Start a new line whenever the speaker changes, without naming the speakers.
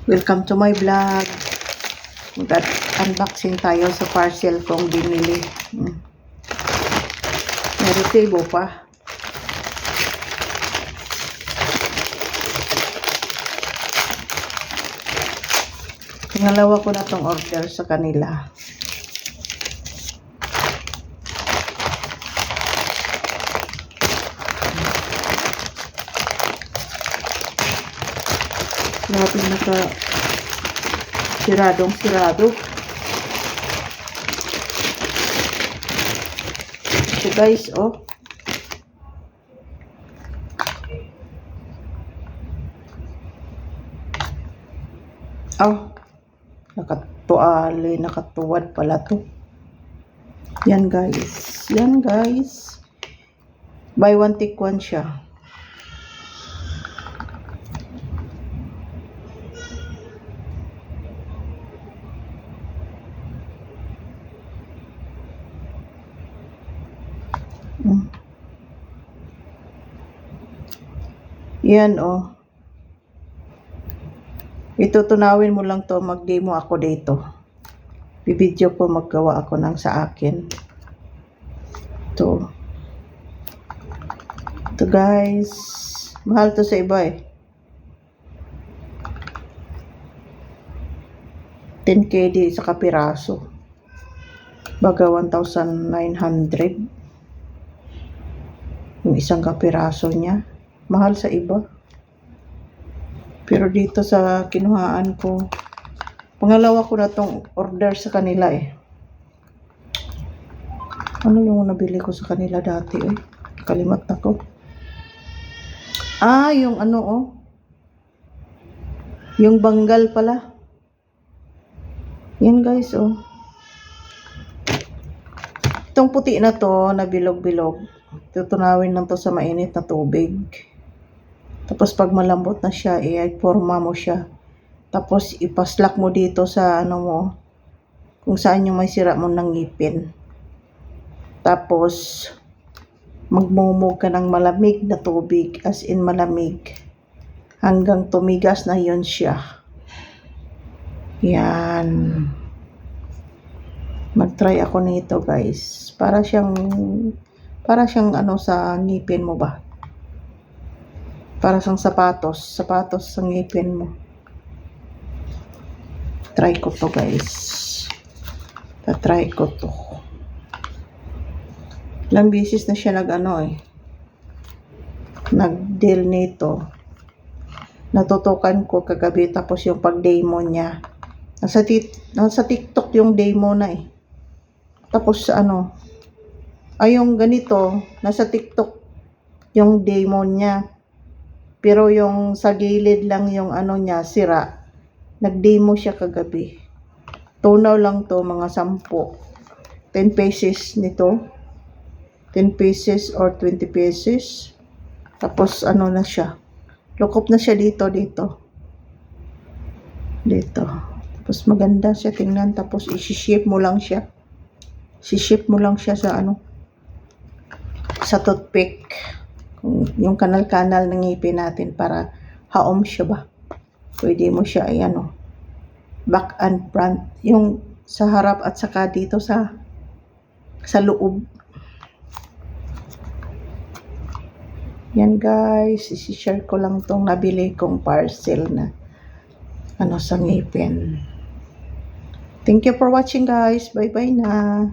Welcome to my vlog. Mag-unboxing tayo sa parcel kong binili. May resibo pa. Pangalawa ko na tong order sa kanila. Grabe siradong-sirado. So guys, oh. Oh. Nakatuwad pala to. Yan guys. Yan guys. Buy one take one siya. Yan oh. Itutunawin mo lang to, mag-demo ako dito. Bibidyo ko, maggawa ako ng sa akin. Ito guys. Mahal to sa iba eh. 10 KD sa kapiraso. Baga 1,900. Yung isang kapiraso niya. Mahal sa iba. Pero dito sa kinuhaan ko, pangalawa ko na tong order sa kanila eh. Ano yung nabili ko sa kanila dati eh? Kalimat na ko. Yung ano oh. Yung banggal pala. Yan guys oh. Itong puti na to, na bilog-bilog. Tutunawin lang to sa mainit na tubig. Tapos pag malambot na siya, i-forma mo siya. Tapos ipaslak mo dito sa ano mo, kung saan yung may sira mo ng ngipin. Tapos magmumog ka ng malamig na tubig, as in malamig. Hanggang tumigas na yun siya. Yan. Mag-try ako nito guys. Para siyang ano sa ngipin mo ba? Para sang sapatos sa ngipin mo. Try ko to guys. Try ko to. Ilang beses na siya nag-deal nito. Natutukan ko kagabi, tapos yung pag-demo niya. Nasa TikTok yung demo na eh. Tapos yung ganito, nasa TikTok yung demo niya. Pero yung sa gilid lang yung niya, sira. Nag-demo siya kagabi. Tunaw lang to, mga 10. 10 pesos nito. 10 pesos or 20 pesos. Tapos na siya. Lukop na siya dito. Tapos maganda siya tingnan. Tapos isi-shape mo lang siya. Si-shape mo lang siya sa sa toothpick. Yung kanal-kanal ng ngipin natin para haom siya ba. Pwede mo siya back and front. Yung sa harap at saka dito sa loob. Yan guys, isi-share ko lang tong nabili kong parcel na sa ngipin. Thank you for watching guys. Bye-bye na.